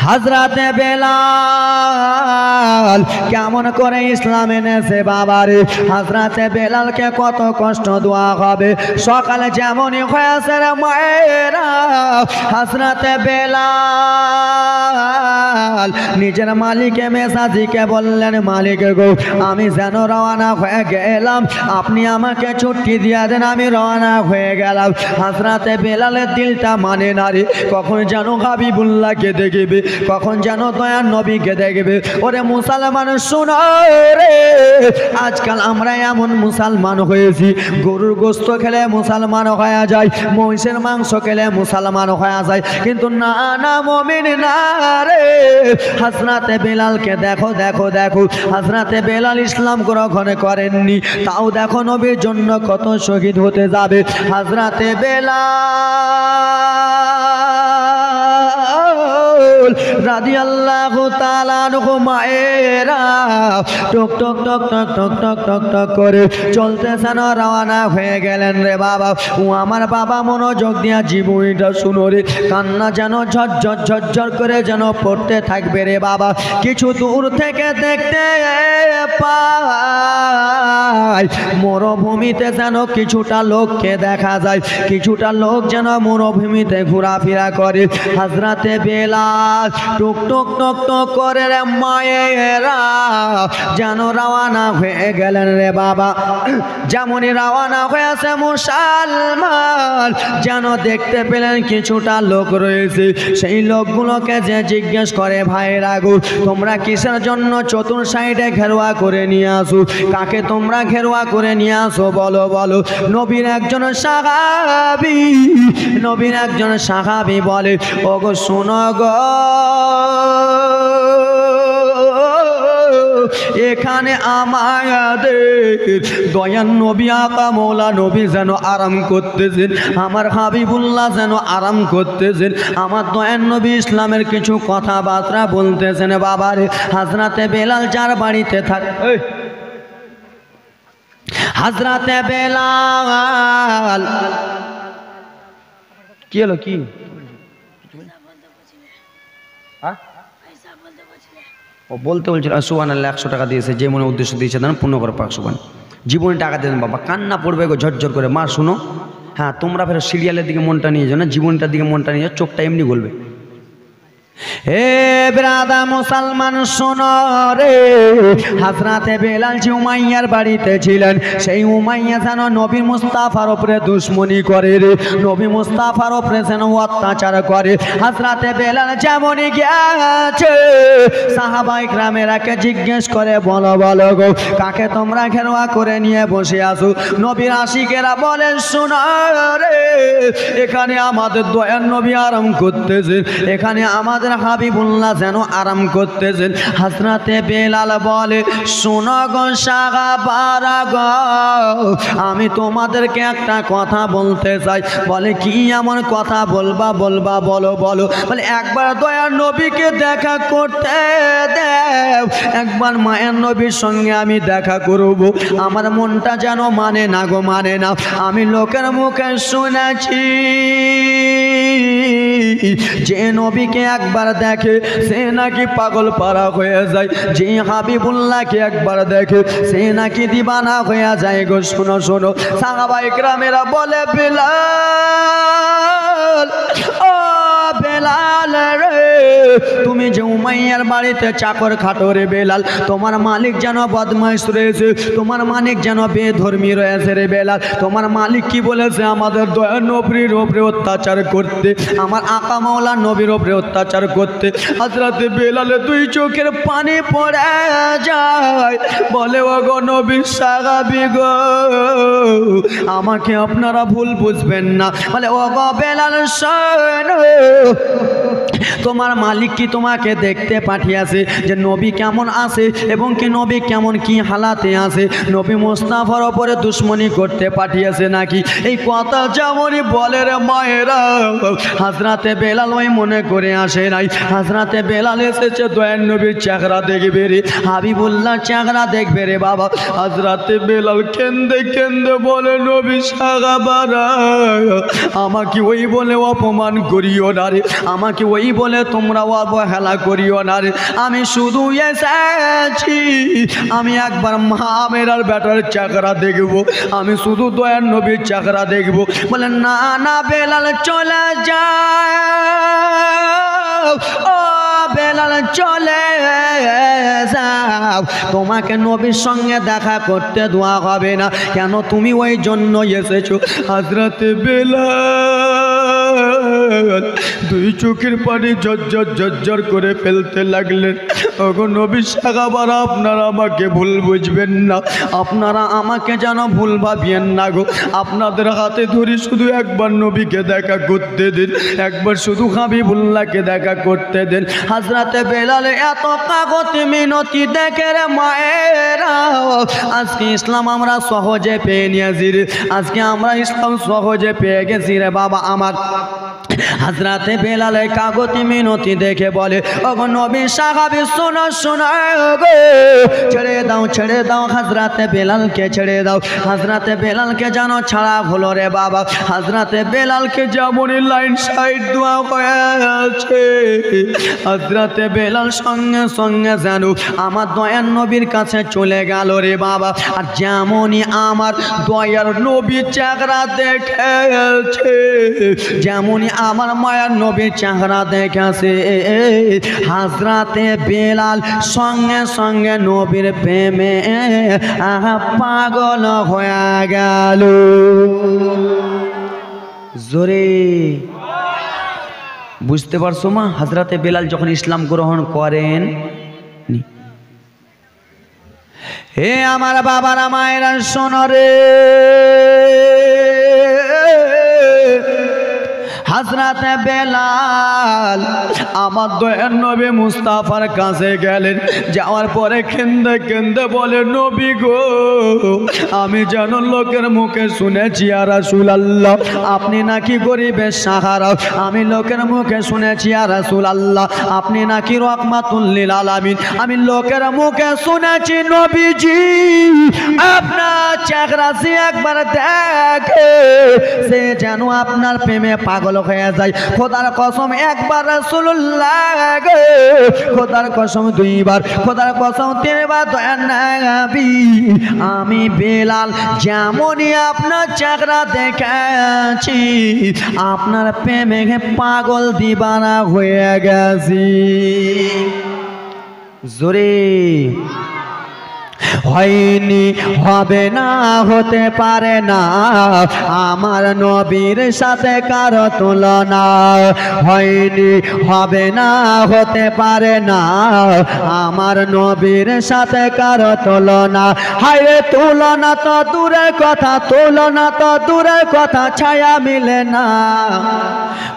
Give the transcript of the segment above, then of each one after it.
হযরতে বেলাল কেমন করে ইসলাম এনেছে বাবারে। হযরতে বেলালকে কত কষ্ট দেওয়া হবে। সকালে যেমনই হয়েছে রে মায়েরা, হযরতে বেলাল নিজের মালিকে মেজাজিকে বললেন, মালিক গো আমি যেন রওনা হয়ে গেলাম, আপনি আমাকে ছুটি দিয়ে দেন, আমি রওনা হয়ে গেলাম। হযরতে বেলালের দিলটা মানে না রে, কখন যেন হাবিবুল্লাহকে দেখবে, কখন যেন দয়ার নবীকে দেখবে। ওরে মুসলমান শোনো রে, আজকাল আমরা এমন মুসলমান হয়েছি, গরুর গোশত খেলে মুসলমান হয়ে যায়, মহিষের মাংস খেলে মুসলমান হয়ে যায়, কিন্তু না না মুমিন না রে। হযরতে বেলালকে দেখো দেখো দেখো, হযরতে বেলাল ইসলাম গ্রহণ করেননি, তাও দেখো নবীর জন্য কত শহীদ হতে যাবে। হযরতে বেলাল রাদিয়াল্লাহু তাআলা আনহু মায়েরা টক টক টক টক টক টক টক টক করে চলতেছেন, রওনা হয়ে গেলেন রে বাবা। ও আমার বাবা মনোযোগ দিয়া জীবনটা শুনো রে, কান্না যেন ঝরঝর ঝরঝর করে যেন পড়তে থাকবে রে বাবা। কিছু দূর থেকে দেখতে পাই মরুভূমিতে যেন কিছুটা লোককে দেখা যায়, কিছুটা লোক যেন মরুভূমিতে ঘোরাফেরা করে। হযরতে বেলাল টুক টুক টক টক করে রে মায়েরা যেন রওনা হয়ে গেলেন রে বাবা। যেমনই রওনা হয়েছে মুসলমান যেন দেখতে পেলেন কিছুটা লোক রয়েছে, সেই লোকগুলোকে যে জিজ্ঞেস করে, ভাইরা গো তোমরা কিসের জন্য চতুর সাইডে ঘেরুয়া করে নিয়ে আসো, কাকে তোমরা ঘেরুয়া করে নিয়ে আসো বলো বলো। নবীর একজন সাহাবী, নবীর একজন সাহাবী বলে, ওগো শোনো গো, এখানে আমাদের দয়ান নবী আকা মৌলা নবী যেন আরাম করতেছেন, আমার হাবিবুল্লাহ যেন আরাম করতেছেন, আমার দয়ান নবী ইসলামের কিছু কথাবার্তা বলতেছেন বাবারে। হযরতে বেলাল যার বাড়িতে থাকে, হযরতে বেলাল কি হলো কি ও বলতে বলছিল সুবহানাল্লাহ, 100 টাকা দিয়েছে, যে মনে উদ্দেশ্য দিয়েছে যেন পূর্ণ করে পাক সুবহান। জীবনে টাকা দেন বাবা, কান্না পড়বে গো ঝরঝর করে। মা শুনো, হ্যাঁ তোমরা ফের সিরিয়ালের দিকে মনটা নিয়ে যাও না, জীবনটার দিকে মনটা নিয়ে যাও, চোখটা এমনি বলবে। হে ব্রাদা মুসলমান শোনো রে, হযরতে বেলাল যে উমাইয়ার বাড়িতে ছিলেন, সেই উমাইয়া যেন নবী মুস্তাফার উপরে দুশমনি করে রে, নবী মুস্তাফার উপরে যেন অত্যাচার করে। হযরতে বেলাল যেমনই গেছে সাহাবায়ে কেরামেরাকে জিজ্ঞেস করে, বলো বলো গো কাকে তোমরা ঘেরুয়া করে নিয়ে বসে আছো। নবীর আশিকেরা বলেন, শোনো রে, এখানে আমাদের দয়ার নবী আরাম করতেছে, এখানে আমাদের হাবিবুল্লাহ যেন আরাম করতেছেন। হযরতে বেলাল বলে, শোনো গো সাহাবারা গো, আমি তোমাদেরকে একটা কথা বলতে চাই। বলে কি এমন কথা বলবা বলবা বলো বলো। বলে একবার দয়ার নবীকে দেখা করতে দেও, একবার মায়ের নবীর সঙ্গে আমি দেখা করব, আমার মনটা যেন মানে না গো মানে না। আমি লোকের মুখে শুনেছি যে নবীকে একবার দেখে সে নাকি পাগল পারা হয়ে যায়, যে হাবিবুল্লাহকে একবার দেখে সে নাকি দিবানা হয়ে যায় গো। শোনো শোনো সাহাবায়ে কেরামেরা বলে, বেলাল ও বেলাল রে, তুমি যে উমাইয়ার বাড়িতে চাকর খাটো রে বেলাল, তোমার মালিক যেন বদমাইশ রয়েছে, তোমার মালিক যেন বেধর্মী রয়েছে রে বেলাল। তোমার মালিক কি বলেছে? আমাদের দয়া নবীর উপরে অত্যাচার করতে, আমার আকা মাওলা নবীর উপরে অত্যাচার করতে। হযরতে বেলালে দুই চোখের পানি পড়ে যায়, বলে ও গো নবীর সাহাবী গো, আমাকে আপনারা ভুল বুঝবেন না। বলে ও গো বেলাল শোনো, তোমার মালিক কি তোমাকে দেখতে পাঠিয়েছে যে নবী কেমন আছে এবং কি নবী কেমন কি হালাতে আছে, নবী মুস্তাফার উপরে দুশমনি করতে পাঠিয়েছে নাকি? এই কথা যেমনই বলে রে মায়েরা, হযরতে বেলাল ওই মনে করে আসে নাই। হযরতে বেলাল এসেছে দয়ার নবীর চেহারা দেখবে রে, হাবিবুল্লাহ চেহারা দেখবে রে বাবা। হযরতে বেলাল কেন্দে কেন্দে বলে, নবী সাহাবারা আমাকে ওই বলে অপমান করিও না রে, আমাকে ওই বলে তোমরা অবহেলা করিও না রে, আমি শুধু এসেছি, আমি একবার মামেরার বেটার চাকরা দেখবো, আমি শুধু দয়ার নবীর চাকরা দেখবো। বলে না না বেলাল চলে যাও, ও বেলাল চলে যাও, তোমাকে নবীর সঙ্গে দেখা করতে দেওয়া হবে না। কেন? তুমি ওই জন্য এসেছো। হযরতে বেলাল দুই চোখের পানি ঝরঝর ঝরঝর করে ফেলতে লাগলেন। ওগো নবী সাহাবারা, আপনারা আমাকে ভুল বুঝবেন না, আপনারা আমাকে যেন ভুল ভাবিয়েন না গো। আপনাদের হাতে ধরি শুধু একবার নবীকে দেখা করতে দিন, একবার শুধু হাবিবুল্লাহকে দেখা করতে দেন। হযরতে বেলাল এত কাগতি মিনতি দেখে রে মায়েরা, আজকে ইসলাম আমরা সহজে পেয়ে নিয়েছি রে, আজকে আমরা ইসলাম সহজে পেয়ে গেছি রে বাবা আমার। হযরতে বেলাল কাগতি মিনতি দেখে বলে, ওগো নবী সাহাবী শোনো শোনো গো, ছেড়ে দাও ছেড়ে দাও, হযরতে বেলালকে ছেড়ে দাও। হযরতে বেলালকে যেন ছাড়া হলো রে বাবা। হযরতে বেলালকে যেমনই লাইন সাইড দেওয়া হয়েছে, হযরতে বেলাল সঙ্গে সঙ্গে যেন আমার দয়ার নবীর কাছে চলে গেল রে বাবা। আর যেমনই আমার দয়ার নবী চেহারা দেখেছে, যেমনই আমার মায়ার নবীর চেহারা দেখেছে, হযরতে বেলাল সঙ্গে সঙ্গে নবীর প্রেমে পাগল হয়ে গেল। জোরে বুঝতে পারছো মা? হযরতে বেলাল যখন ইসলাম গ্রহণ করেন, হে আমার বাবারা মায়েরা শোনো রে, হযরতে বেলাল আমার দয়ার নবী মুস্তাফার কাছে গেলেন। যাওয়ার পরে কেন্দে কেন্দে বলে, নবী গো, আমি যেন লোকের মুখে শুনেছি ইয়া রাসূলুল্লাহ আপনি নাকি গরিবের সাহারা, আমি লোকের মুখে শুনেছি ইয়া রাসূলুল্লাহ আপনি নাকি রাহমাতুল লিল আলামিন, আমি লোকের মুখে শুনেছি নবীজি আপনার চেহারা সে একবার দেখে সে যেন আপনার প্রেমে পাগল হয়ে যায়। খোদার কসম একবার রাসূলুল্লাহ গো, খোদার কসম দুইবার, খোদার কসম তিনবার দয়ার নবী আমি বেলাল যেমনই আপনার চেহারা দেখেছি আপনার প্রেমে পাগল দিবানা হয়ে গেছি। জোরে হয়নি, হবে না, হতে পারে না আমার নবীর সাথে কারো তুলনা, হয়নি, হবে না, হতে পারে না আমার নবীর সাথে কারো তুলনা। হায় তুলনা তো দূরের কথা, তুলনা তো দূরের কথা, ছায়া মিলে না।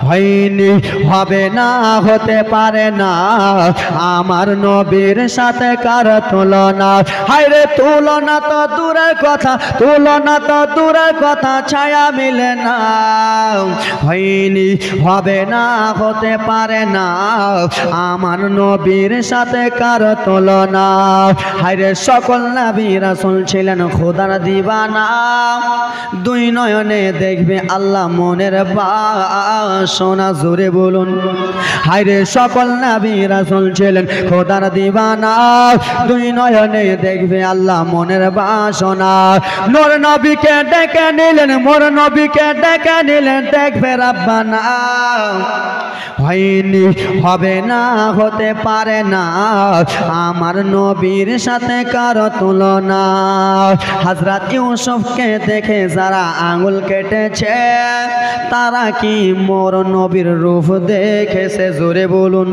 হয়নি, হবে না, হতে পারে না আমার নবীর সাথে কারো তুলনা। হায় রে তুলনা তো দূরের কথা, তুলনা তো দূরের কথা, ছায়া মিলে না। হয়নি, হবে না, হতে পারে না আমার নবীর সাথে কারো তুলনা। হায় রে সকল নবী রাসূল ছিলেন খোদার দিবানা, দুই নয়নে দেখবে আল্লাহ মনের বাসনা। জোরে বলুন। হায় রে সকল নবী রাসূল ছিলেন খোদার দিবানা, দুই নয়নে দেখবে আল্লাহ মনের বাসনা। নূর নবীকে ডেকে নিলেন, মোর নবীকে ডেকে নিলেন, দেখবে রাব্বানা। হয়নি, হবে না, হতে পারে না আমার নবীর সাথে কারো তুলনা। হযরত ইউসুফকে দেখে যারা আঙুল কেটেছে তারা কি মোর নবীর রূপ দেখেছে? জোরে বলুন।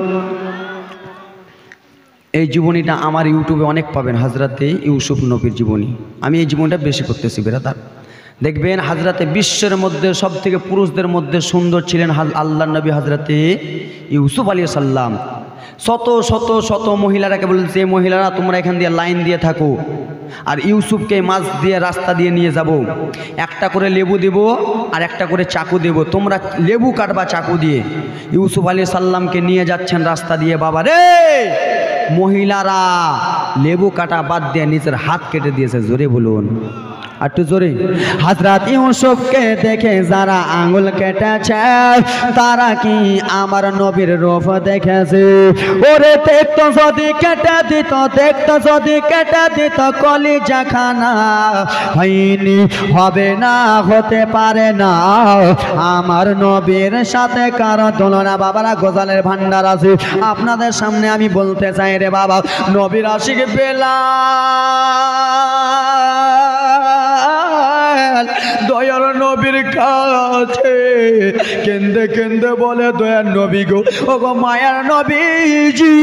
এই জীবনীটা আমার ইউটিউবে অনেক পাবেন, হযরতে ইউসুফ নবীর জীবনী। আমি এই জীবনটা বেশি করতেছি বেরাদার। দেখবেন হযরতে বিশ্বের মধ্যে সব থেকে পুরুষদের মধ্যে সুন্দর ছিলেন আল্লাহর নবী হযরতে ইউসুফ আলাইহিস সালাম। শত শত শত মহিলারাকে বলেন, যে মহিলারা তোমরা এখান দিয়ে লাইন দিয়ে থাকো আর ইউসুফকে মাছ দিয়ে রাস্তা দিয়ে নিয়ে যাব, একটা করে লেবু দেব আর একটা করে চাকু দেব, তোমরা লেবু কাটবা চাকু দিয়ে। ইউসুফ আলাইহিস সালামকে নিয়ে যাচ্ছেন রাস্তা দিয়ে, বাবা রে মহিলারা লেবু কাটা বাদ দিয়ে নিজের হাত কেটে দিয়েছে। জোরে বলুন। একটু জোরে। হযরত ইউসুফকে দেখে যারা আঙ্গুল কেটেছে তারা কি আমার নবীর রূপ দেখেছে? ওরে দেখতো যদি কেটে দিত, দেখতো যদি কেটে দিত কলিজা খানা, হয়নি হবে না, হতে পারে না আমার নবীর সাথে কারো তুলনা। বাবারা গজালের ভান্ডার আছে আপনাদের সামনে আমি বলতে চাই রে বাবা, নবীর আশিক বেলাল দয়ার নবীর কাছে কেন্দে কেন্দে বলে, দয়ার নবী গো, ওগো মায়ার নবীজি,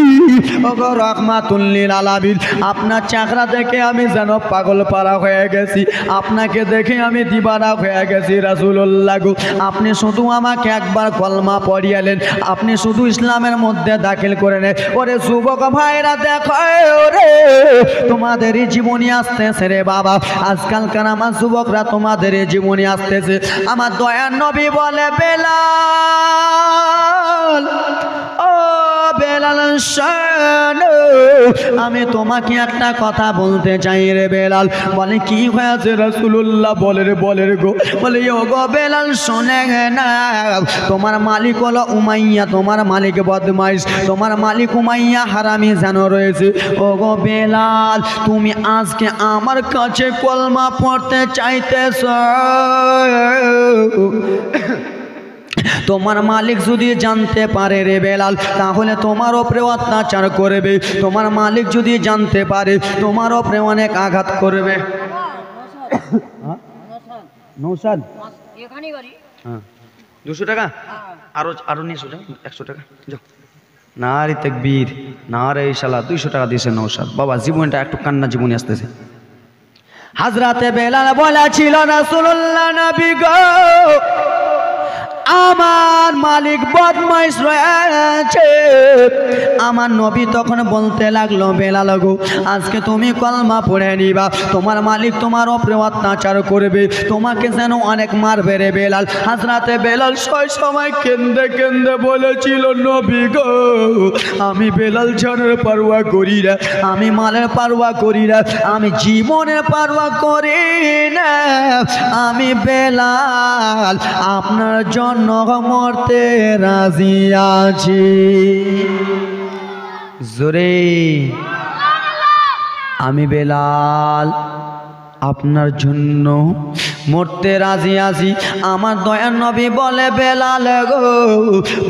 ওগো রাহমাতুল লিল আলামিন, আপনার চেহারা দেখে আমি যেন পাগল পারা হয়ে গেছি, আপনাকে দেখে আমি দিবানা হয়ে গেছি রাসূলুল্লাহ গো। আপনি শুধু আমাকে একবার কলমা পড়িয়ালেন, আপনি শুধু ইসলামের মধ্যে দাখিল করে নেন। ওরে যুবক ভাইরা দেখো রে, তোমাদেরই জীবনী আসতেছে রে বাবা, আজকালকার আমার যুবকরা তোমাদের জীবনী আসতেছে। আমার দয়ার নবী বলে, বেলাল ও বেলাল শোনো, আমি তোমাকে একটা কথা বলতে চাই রে বেলাল। বলে কি হয়েছে রাসূলুল্লাহ? বলে রে বলে রে গো। বলে ও গো বেলাল শোনে না, তোমার মালিক হলো উমাইয়া, তোমার মালিক বদমাইশ, তোমার মালিক উমাইয়া হারামি যেন রয়েছে। ও গো বেলাল, তুমি আজকে আমার কাছে কলমা পড়তে চাইতেছ, তোমার মালিক যদি জানতে পারে রে বেলাল তাহলে তোমার উপরে অত্যাচার করবে, তোমার মালিক যদি জানতে পারে তোমার উপরে অনেক আঘাত করবে। নৌসাদ হ্যাঁ 200 টাকা আরো নিয়ে 100 টাকা যাও। না রে তাকবীর, না রে ইনশাআল্লাহ 200 টাকা দিয়েছে নৌসাদ। বাবা জীবনটা একটু কান্না জীবনী আসতেছে। হযরতে বেলাল বলেছিল, রাসূলুল্লাহ নবী গো, আমার মালিক বদমাইশ রয়েছে। আমার নবী তখন বলতে লাগলো, বেলাল গো, আজকে তুমি কলমা পড়ে নিবা, তোমার মালিক তোমার উপরে অত্যাচার করবে, তোমাকে যেন অনেক মারবে রে বেলাল। হযরতে বেলাল সেই সময় কেন্দে কেন্দে বলেছিল, নবী গো, আমি বেলাল জানের পারওয়া করি না, আমি মালের পারওয়া করি না, আমি জীবনের পারওয়া করি না, আমি বেলাল আপনার জন্য মরতে রাজি আছি। জোরে আমি বেলাল আপনার জন্য মরতে রাজি আছি। আমার দয়ার নবী বলে, বেলাল গো,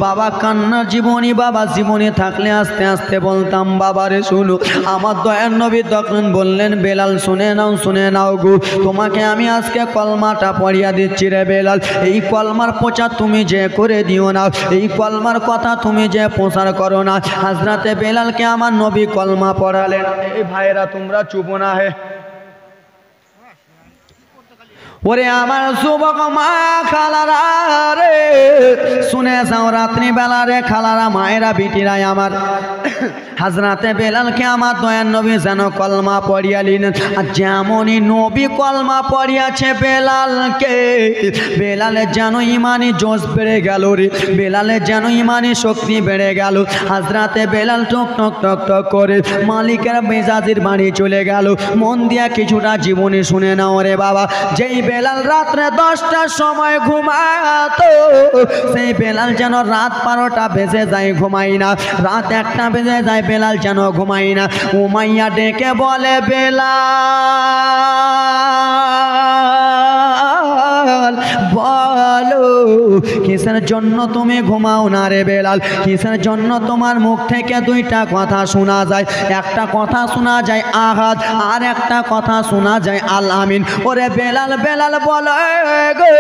বাবা কান্নার জীবনী, বাবা জীবনী থাকলে আস্তে আস্তে বলতাম বাবারে শুনো। আমার দয়ার নবী তখন বললেন, বেলাল শুনে নাও, শুনে নাও গো, তোমাকে আমি আজকে কলমাটা পড়িয়া দিচ্ছি রে বেলাল, এই কলমার প্রচার তুমি যে করে দিও না, এই কলমার কথা তুমি যে প্রচার করো না। হযরতে বেলালকে আমার নবী কলমা পড়ালেন। এই ভাইরা তোমরা চুপ না হে। ওরে আমার যুবক মা খালারা রে, শুনে যাও রাত্রি বেলা রে খালারা, মায়েরা, বিটিরা আমার, হযরতে বেলালকে আমার দয়ার নবী যেন কলমা পড়িয়ালেন। আর যেমনই নবী কলমা পড়িয়াছে বেলালকে, বেলালের যেন ইমানি জোশ বেড়ে গেল রে, বেলালের যেন ইমানি শক্তি বেড়ে গেল। হযরতে বেলাল টক টক টক টক করে মালিকের মেজাজের বাড়ি চলে গেল। মন দিয়া কিছুটা জীবনী শুনে নাও রে বাবা। যেই বেলাল রাত্রে 10টার সময় ঘুমাতো, সেই বেলাল যেন রাত 12টা বেজে যায় ঘুমাই না, রাত 1টা বেজে যায় বেলাল যেন ঘুমাই না। উমাইয়া ডেকে বলে, বেলাল বলো কিসের জন্য তুমি ঘুমাও না রে বেলাল, কিসের জন্য তোমার মুখ থেকে 2টা কথা শোনা যায়, একটা কথা শোনা যায় আহাদ, আর একটা কথা শোনা যায় আল আমিন। ওরে বেলাল, বেলাল বলো গো,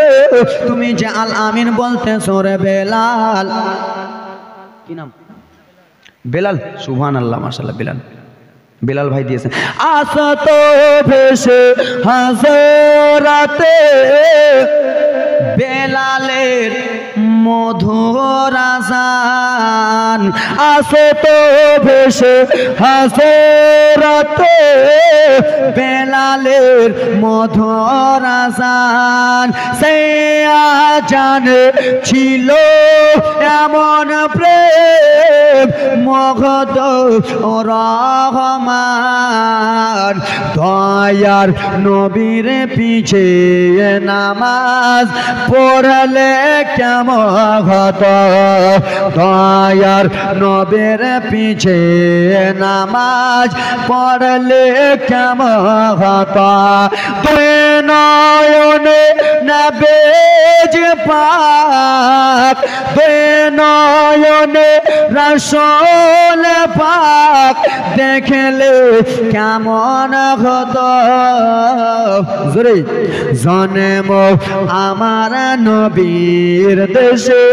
তুমি যে আল আমিন বলতেছো রে বেলাল, কি নাম? বেলাল। সুবহানাল্লাহ, মাশাআল্লাহ। বেলাল, বেলাল ভাই দিয়েছেন। আসা তো ভেসে হাজরাতে বেলালের মধুর আজান আসে তো ভেসে হাসরাতে বেলালের মধুর আজান সে আজানে ছিল এমন প্রেম মগধ রহমান দয়ার নবীর পিছে নামাজ পড়লে কেমন হতো দয়ার নবীর পিছে নামাজ পড়লে কেমন হতো তুই নয়নে নবেজ পাক তুই নয়নে রাসূল পাক দেখলে কেমন হতো জোরে জন্ম আমার নবীর দেশে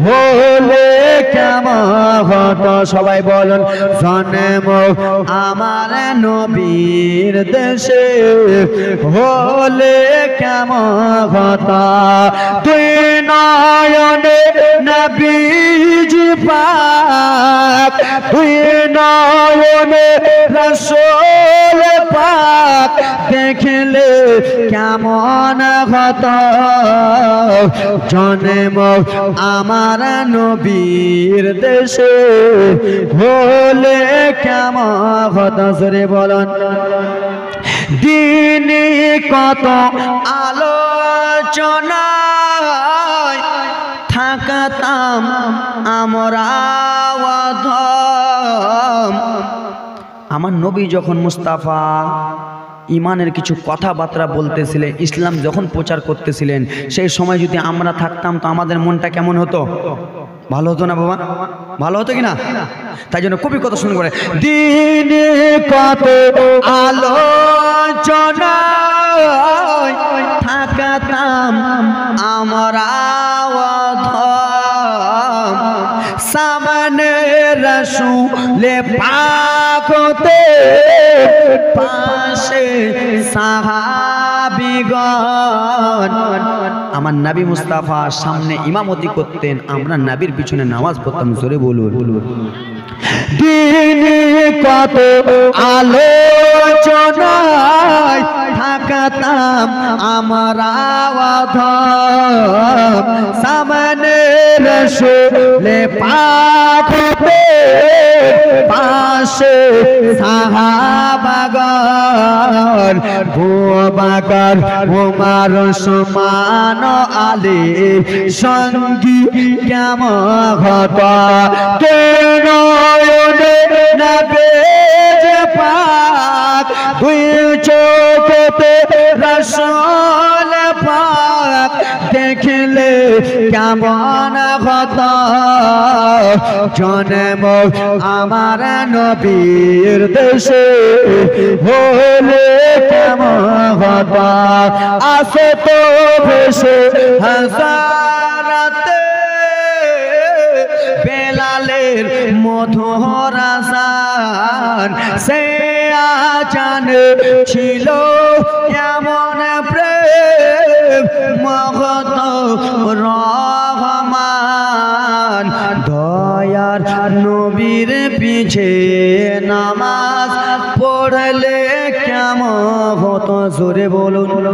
হলে কেমন হতো সবাই বলুন জন্ম আমার নবীর দেশে হলে কেমন হতো তুই নয়নে নবীজি পাক তুই নয়নে রাসূল পাক দেখলে কেমন হতো জন্ম আমার নবীর দেশে হলে কেমন হতো জোরে বলুন দিনে কত আলোচনায় থাকতাম আমরা অধম আমার নবী যখন মুস্তাফা ইমানের কিছু কথাবার্তা বলতেছিলেন ইসলাম যখন প্রচার করতেছিলেন সেই সময় যদি আমরা থাকতাম তো আমাদের মনটা কেমন হতো ভালো হতো না বাবা ভালো হতো কিনা তাই জন্য কবি কত সুন্দর করে দিনে কত আলোচনায় থাকতাম আমরা অধম সামনে রাসূলে পাক হতে পাশে সাহাবীগণ আমার নবী মুস্তাফা সামনে ইমামতি করতেন আমরা নবীর পিছনে নামাজ পড়তাম জোরে বলুন দিনে কত আলোচনায় থাকতাম আমরা অধম সামনে রাসূলে পাক হতে পাশে সাহাবাগণ আবুবকর ওমর ওসমান আলী সঙ্গী কেমন হতো কেন নবীজ পাক দুই চোখে রাসূল পাক দেখলে কেমন হতো জন্ম আমার নবীর দেশে হলে কেমন হতো আসে তো ভেসে হাসরাতে বেলালের মধুর আজান সে আজানে ছিল এমন প্রেম মগধ রহমান দয়ার নবীর পিছে নামাজ পড়লে কেমন হতো জোরে বলুন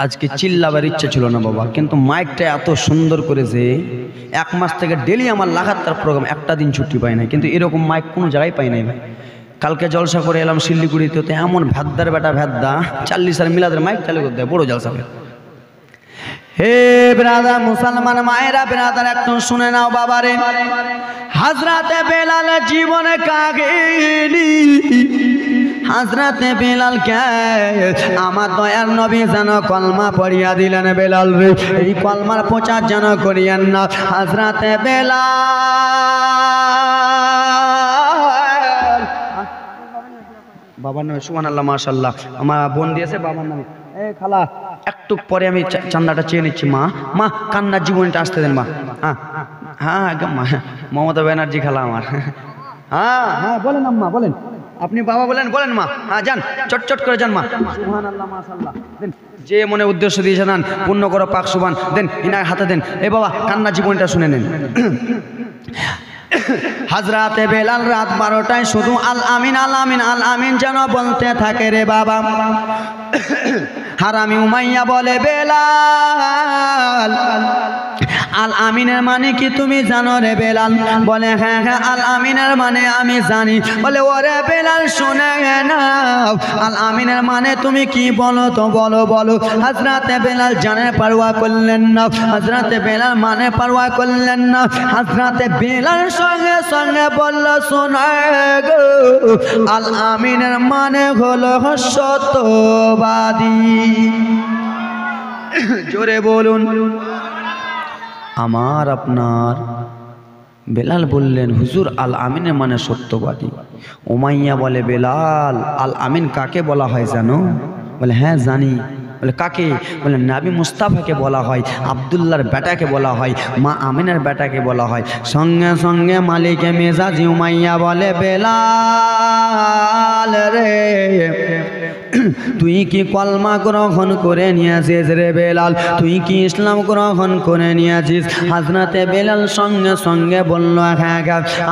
আজকে চিল্লাবার ইচ্ছা ছিল না বাবা কিন্তু মাইকটা এত সুন্দর করেছে এক মাস থেকে ডেলি আমার লাগাতার প্রোগ্রাম একটা দিন ছুটি পাই না কিন্তু এরকম মাইক কোনো জায়গায় পাই নাই ভাই কালকে জলসা করে এলাম শিলিগুড়িতে তো এমন ভ্যাদ্দার বেটা ভ্যাদ্দা 40 আর মিলাদের মাইক চালু করতে বড় জলসা করে হে ব্রাদার মুসলমান মায়েরা ব্রাদার একটু শুনে নাও বাবারে হযরতে বেলাল জীবনে কাহিনী হযরতে বেলাল কে আমার দয়ার নবী যেন কলমা পড়িয়া দিলেন বেলাল রে এই কলমার প্রচার যেন করিয়েন না হযরতে বেলাল বাবার নামে সুবহানাল্লাহ মাশাআল্লাহ আমার বোন দিয়েছে বাবার নামে এ খালা একটু পরে আমি চান্দাটা চেয়ে নিচ্ছি মা মা কান্নার জীবনটা আসতে দেন মা হ্যাঁ হ্যাঁ একদম মমতা ব্যানার্জি খালা আমার হ্যাঁ হ্যাঁ বলেন আম্মা বলেন আপনি বাবা বলেন বলেন মা হ্যাঁ যান চট চট করে যান মা সুবহানাল্লাহ মাশাআল্লাহ দেন যে মনে উদ্দেশ্য দিয়েছে দেন, পূর্ণ করো পাক সুবান। দেন ইনার হাতে দেন। এ বাবা কান্না জীবনটা শুনে নেন। হাজরাতে বেলাল রাত 12টায় শুধু আল আমিন আল আমিন আল আমিন যেন বলতে থাকে রে বাবা। হারামি উমাইয়া বলে বেলাল আল আমিনের মানে কি তুমি জানো রে বেলাল? বলে হ্যাঁ হ্যাঁ আল আমিনের মানে আমি জানি। বলে ওরে বেলাল শুনে নাও, আল আমিনের মানে তুমি কি বলো তো বলো বলো। হযরতে বেলাল জানে পারওয়া করলেন না, হযরতে বেলাল মানে পারওয়া করলেন না। হযরতে বেলাল সঙ্গে সঙ্গে বলল শোনো গো, আল আমিনের মানে হলো সত্যবাদী। জোরে বলুন। আমার আপনার বেলাল বললেন হুজুর আল আমিনের মানে সত্যবাদী। উমাইয়া বলে বেলাল আল আমিন কাকে বলা হয় জানো? বলে হ্যাঁ জানি। বলে কাকে? বলে নবী মুস্তাফাকে বলা হয়, আব্দুল্লাহর বেটাকে বলা হয়, মা আমিনের বেটাকে বলা হয়। সঙ্গে সঙ্গে মালিকে মেজাজি উমাইয়া বলে বেলাল রে তুই কি কলমা গ্রহণ করে নিয়েছিস রে বেলাল? তুই কি ইসলাম গ্রহণ করে নিয়েছিস? হযরতে বেলাল সঙ্গে সঙ্গে বলল হ্যাঁ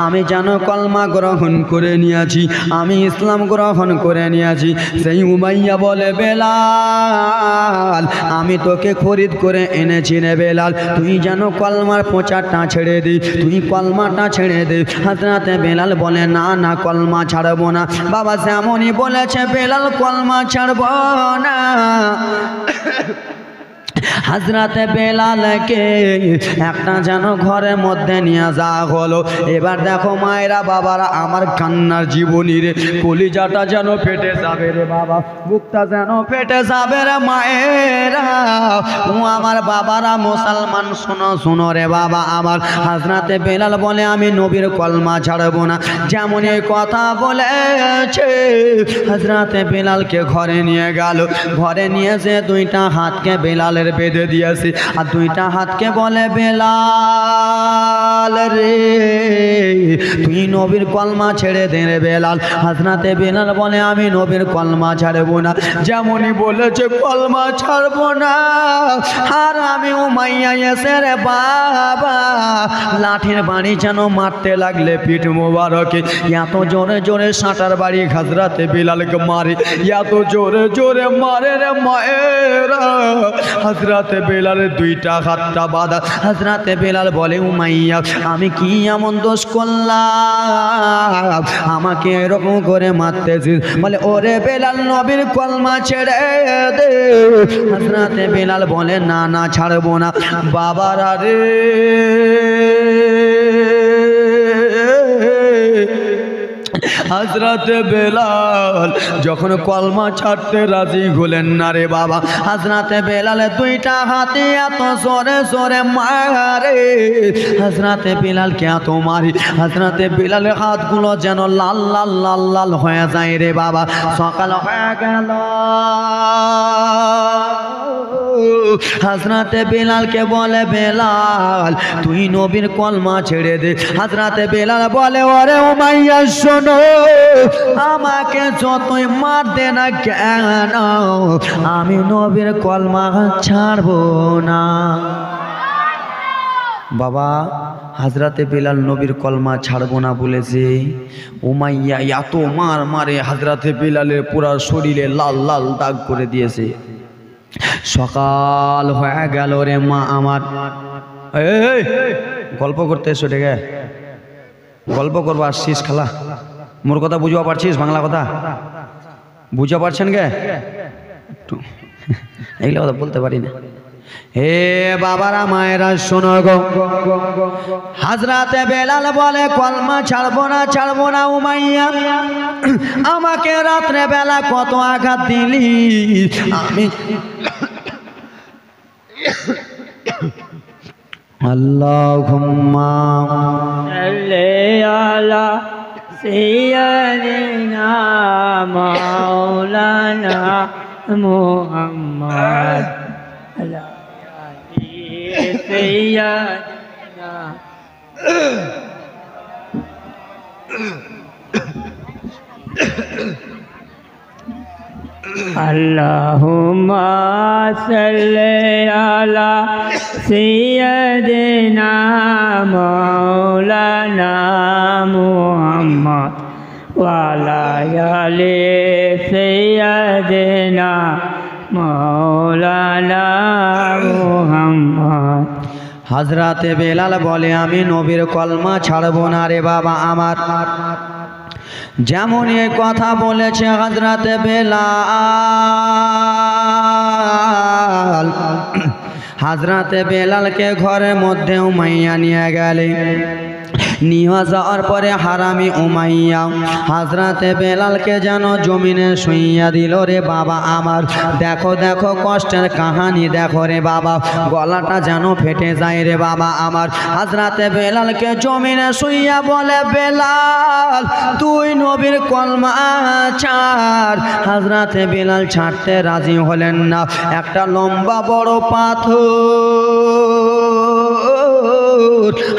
আমি যেন কলমা গ্রহণ করে নিয়েছি, আমি ইসলাম গ্রহণ করে নিয়েছি। সেই উমাইয়া বলে বেলাল আমি তোকে খরিদ করে এনেছি রে বেলাল, তুই যেন কলমার প্রচারটা ছেড়ে দি, তুই কলমাটা ছেড়ে দে। হযরতে বেলাল বলে না না কলমা ছাড়বো না। বাবা যেমনই বলেছে বেলাল কলমা ছাড়ব না। হযরতে বেলালকে একটা যেন ঘরের মধ্যে নিয়ে যাওয়া হলো। এবার দেখো মায়েরা বাবারা আমার কান্নার জীবনী রে, কলিজাটা যেন ফেটে যাবে রে বাবা, বুকটা যেন ফেটে যাবে রে মায়েরা ও আমার বাবারা মুসলমান শোনো শোনো রে বাবা আমার। হযরতে বেলাল বলে আমি নবীর কলমা ছাড়বো না। যেমন এই কথা বলেছে হযরতে বেলালকে ঘরে নিয়ে গেল। ঘরে নিয়ে যে দুইটা হাতকে বেলালের বেঁধে দিয়েছে আর দুইটা হাতকে বলে বেলাল রে তুই নবীর কলমা ছেড়ে দে রে বেলাল। হযরতে বেলাল বলে আমি নবীর কলমা ছাড়বো না। যেমনই বলেছে কলমা ছাড়বো না। আর আমি উমাইয়া এসে রে বাবা লাঠির বাড়ি যেন মারতে লাগলে পিঠ মোবারকে, এত জোরে জোরে সাঁটার বাড়ি হযরতে বেলালকে মারে, এত জোরে জোরে মারে রে মায়েরা। হযরতে বেলালের দুইটা হাতটা বাঁধা। হযরতে বেলাল বলে উমাইয়া আমি কি এমন দোষ করলাম আমাকে এরকম করে মারতেছিস? বলে ওরে বেলাল নবীর কলমা ছেড়ে দে। হযরতে বেলাল বলে না না ছাড়বো না। বাবারা রে হযরতে বেলাল যখন কলমা ছাড়তে রাজি হলেন না রে বাবা, হযরতে বেলালে দুইটা হাতে এত জোরে জোরে মারে। হযরতে বেলালকে এত মারি হযরতে বেলালের হাতগুলো যেন লাল লাল লাল লাল হয়ে যায় রে বাবা। সকাল হয়ে গেল। হযরতে বেলালকে বলে বেলাল তুই নবীর কলমা ছেড়ে দে। হযরতে বেলাল বলে ওরে উমাইয়া শোনো আমাকে যতই মার দে না কেন আমি নবীর কলমা ছাড়বো না। বাবা হযরতে বেলাল নবীর কলমা ছাড়বো না বলেছে। উমাইয়া এত মার মারে হযরতে বেলালের পুরা শরীরে লাল লাল দাগ করে দিয়েছে। সকাল হয়ে গেল রে মা আমার। এই গল্প করতে এসো ডেকে, গল্প করবো আসছিস খালা? মোর কথা বুঝবা পারছিস? বাংলা কথা বুঝা পারছেন গে? এইগুলো কথা বলতে পারি না। হে বাবারা মায়েরা শোনো গো, হযরতে বেলাল বলে কলমা ছাড়বো না ছাড়বো না। উমাইয়া আমাকে রাত্রে বেলা কত আঘাত দিলি, আমি আল্লাহুম্মা সাল্লি আলা সাইয়্যিদিনা মাওলানা মুহাম্মদ আলা আলি সাইয়্যিদিনা। আল্লাহুম্মা সাল্লি আলা সাইয়্যিদিনা মাওলানা মুহাম্মদ ওয়া আলা আলি সাইয়্যিদিনা মাওলানা মুহাম্মদ। হযরতে বেলাল বলে আমি নবীর কলমা ছাড়বো না রে বাবা আমার। যেমন এই কথা বলেছে হযরতে বেলাল, হযরতে বেলালকে ঘরের মধ্যে উমাইয়া নিয়ে গেলে। নিয়ে যাওয়ার পরে হারামি উমাইয়া হযরতে বেলালকে যেন জমিনে শুইয়া দিল রে বাবা আমার। দেখো দেখো কষ্টের কাহানি দেখো রে বাবা, গলাটা যেন ফেটে যায় রে বাবা আমার। হযরতে বেলালকে জমিনে শুইয়া বলে বেলাল তুই নবীর কলমা ছাড়। হযরতে বেলাল ছাড়তে রাজি হলেন না। একটা লম্বা বড় পাথর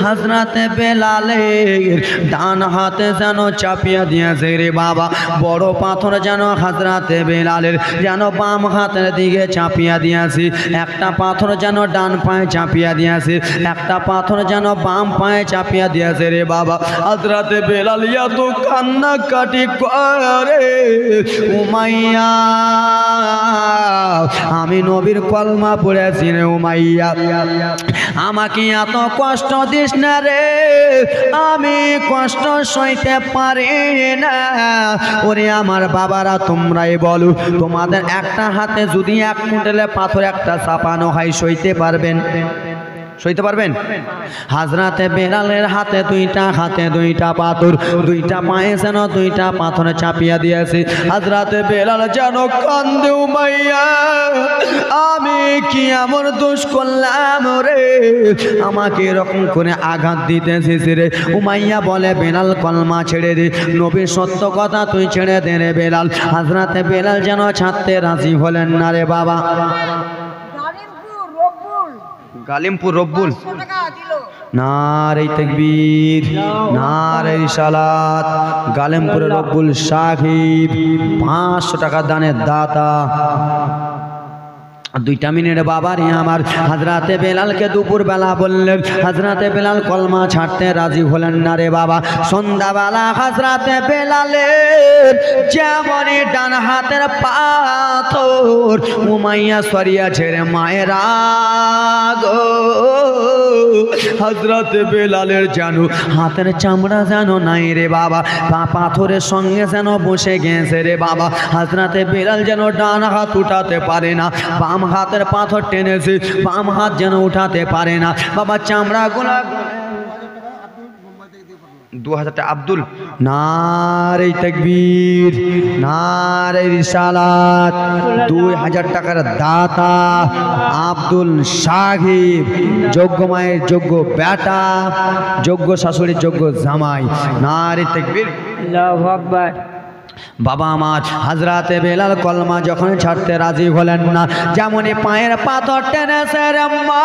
হযরতে বেলালের ডান হাতে যেন চাপিয়া দিয়েছে রে বাবা। বড় পাথর যেন হযরতে বেলালের যেন বাম হাতের দিকে চাপিয়া দিয়েছে। একটা পাথর যেন ডান পায়ে চাপিয়া দিয়েছে, একটা পাথর যেন বাম পায়ে চাপিয়া দিয়েছে রে বাবা। হযরতে বেলাল এত কান্নাকাটি করে উমাইয়া আমি নবীর কলমা পড়েছি রে উমাইয়া, আমাকে এত কষ্ট দিস না রে, আমি কষ্ট সইতে পারি না। ওরে আমার বাবারা তোমরাই বলো তোমাদের একটা হাতে যদি 1 কুইন্টালে পাথর একটা চাপানো হয় সইতে পারবেন? সইতে পারবেন? হযরতে বেলালের হাতে দুইটা পাথর, দুইটা পায়ে যেন দুইটা পাথর চাপিয়া দিয়েছে। হযরতে বেলাল যেন কান্দে উমাইয়া আমি কি এমন দোষ করলাম রে, আমাকে এরকম করে আঘাত দিতেছিস রে। উমাইয়া বলে বেলাল কলমা ছেড়ে দে, নবীর সত্য কথা তুই ছেড়ে দে রে বেলাল। হযরতে বেলাল যেন ছাড়তে রাজি হলেন না রে বাবা। গালিমপুর রব্বুল নারে তাকবীর নারে রিসালাত। গালিমপুর রব্বুল সাহিব 500 টাকা দানের দাতা। 2 মিনিট বাবা রে আমার। হযরতে বেলালকে দুপুর বেলা বললেন, হযরতে বেলাল কলমা ছাড়তে রাজি হলেন না রে বাবা। সন্ধ্যাবেলা হযরতে বেলালের যেমনই ডান হাতের পাথর উমাইয়া সরিয়া ছেড়ে মায়েরা গো, হযরতে বেলালের যেন হাতের চামড়া যেন নাই রে বাবা, পাথরের সঙ্গে যেন বসে গেছে রে বাবা। হযরতে বেলাল যেন ডান হাত উঠাতে পারে না, বাম হাতের পাথর টেনেছে, বাম হাত যেন উঠাতে পারে না বাবা। চামড়া গুলা 2000 টাকা আব্দুল নারে তাকবীর নারে রিসালাত। 2000 টাকার দাতা আব্দুল সাহিব, যোগ্য মায়ের যোগ্য বেটা, যোগ্য শাশুড়ির যোগ্য জামাই। নারে তাকবীর আল্লাহু আকবার। বাবা আমার হযরতে বেলাল কলমা যখন ছাড়তে রাজি হলেন না, যেমনই পায়ের পাথর টেনেছে রে মা,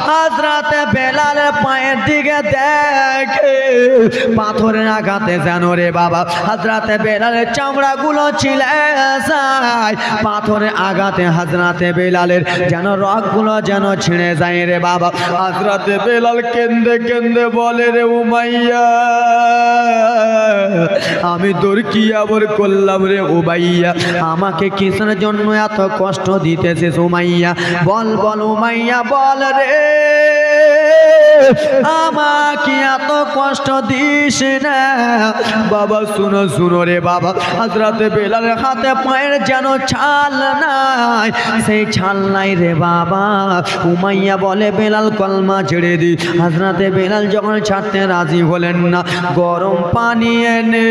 হযরতে বেলালের পায়ের দিকে দেখে পাথরের আঘাতে যেন রে বাবা হযরতে বেলালের চামড়াগুলো ছিলে যায়। পাথরের আঘাতে হযরতে বেলালের যেন রগগুলো যেন ছিঁড়ে যায় রে বাবা। হযরতে বেলাল কেঁদে কেঁদে বলে রে উমাইয়া আমি তোর কি আবার করলাম রে উমাইয়া, আমাকে কিসের জন্য এত কষ্ট দিতেছিস উমাইয়া, বল বল উমাইয়া বল রে, আমাকে এত কষ্ট দিস না বাবা। শুনো শুনো রে বাবা, হযরতে বেলালের হাতে পায়ের যেন ছাল নাই, সেই ছাল নাই রে বাবা। উমাইয়া বলে বেলাল কলমা ছেড়ে দি। হযরতে বেলাল যখন ছাড়তে রাজি হলেন না, গরম পানি এনে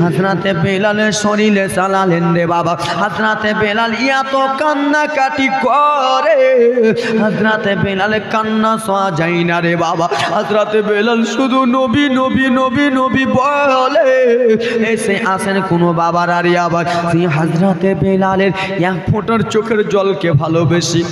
হযরতে বেলালের শরীরে চালালেন রে বাবা। হযরতে বেলাল এত কান্নাকাটি করে, হযরতে বেলালের কান্না সওয়া যায় না রে বাবা। হযরতে বেলাল শুধু নবী নবী নবী নবী বলে এসে আসেন কোনো বাবার আর আবার সেই হযরতে বেলালের 1 ফোঁটার চোখের জলকে ভালোবেসে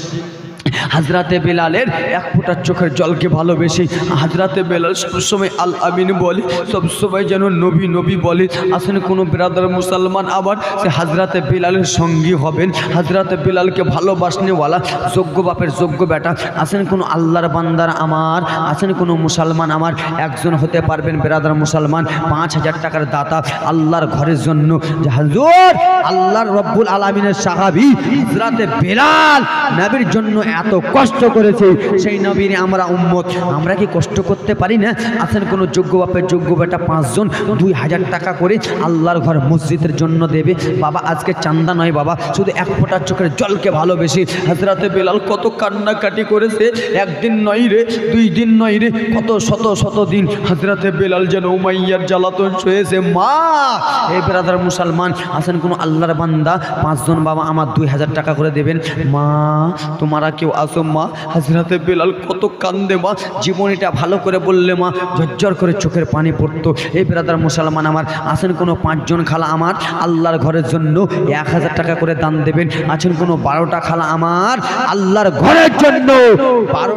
হাজরাতে বেলালের এক ফোঁটা চোখের জলকে ভালোবেসে হাজরাতে বেলাল সবসময় আল আমিন বলে, সবসময় যেন নবী নবী বলে। আসেন কোনো ব্রাদার মুসলমান আবার সে হাজরাতে বেলালের সঙ্গী হবেন, হাজরাতে বেলালকে ভালোবাসনেওয়ালা যোগ্য বাপের যোগ্য বেটা। আসেন কোনো আল্লাহর বান্দার আমার, আসেন কোনো মুসলমান আমার একজন হতে পারবেন ব্রাদার মুসলমান 5,000 টাকার দাতা আল্লাহর ঘরের জন্য। যে হুজুর আল্লাহর রব্বুল আলামিনের সাহাবী হযরতে বেলাল নবীর জন্য এত কষ্ট করেছে, সেই নবীর আমরা উম্মত, আমরা কি কষ্ট করতে পারি না? আসেন কোনো যোগ্য বাপের যোগ্য বেটা 5 জন 2,000 টাকা করে আল্লাহর ঘর মসজিদের জন্য দেবে। বাবা আজকে চান্দা নয় বাবা, শুধু এক ফোঁটা চোখের জলকে ভালোবেসে হযরতে বেলাল কত কান্নাকাটি করেছে। একদিন নয় রে, 2 দিন নয় রে, কত শত শত দিন হযরতে বেলাল যেন উমাইয়ার জ্বালাতন সয়েছে। মা এই ব্রাদার মুসলমান আসেন কোনো আল্লাহর বান্দা 5 জন বাবা আমার 2,000 টাকা করে দেবেন। মা তোমরা কেউ আসো মা। হযরতে বেলাল কত কান্দে মা, জীবনীটা ভালো করে বললে মা ঝরঝর করে চোখের পানি পড়তো। এই ব্রাদার মুসলমান আমার আসেন কোনো 5 জন খালা আমার আল্লাহর ঘরের জন্য 1,000 টাকা করে দান দেবেন। আছেন কোনো 12টা খালা আমার আল্লাহর ঘরের জন্য 12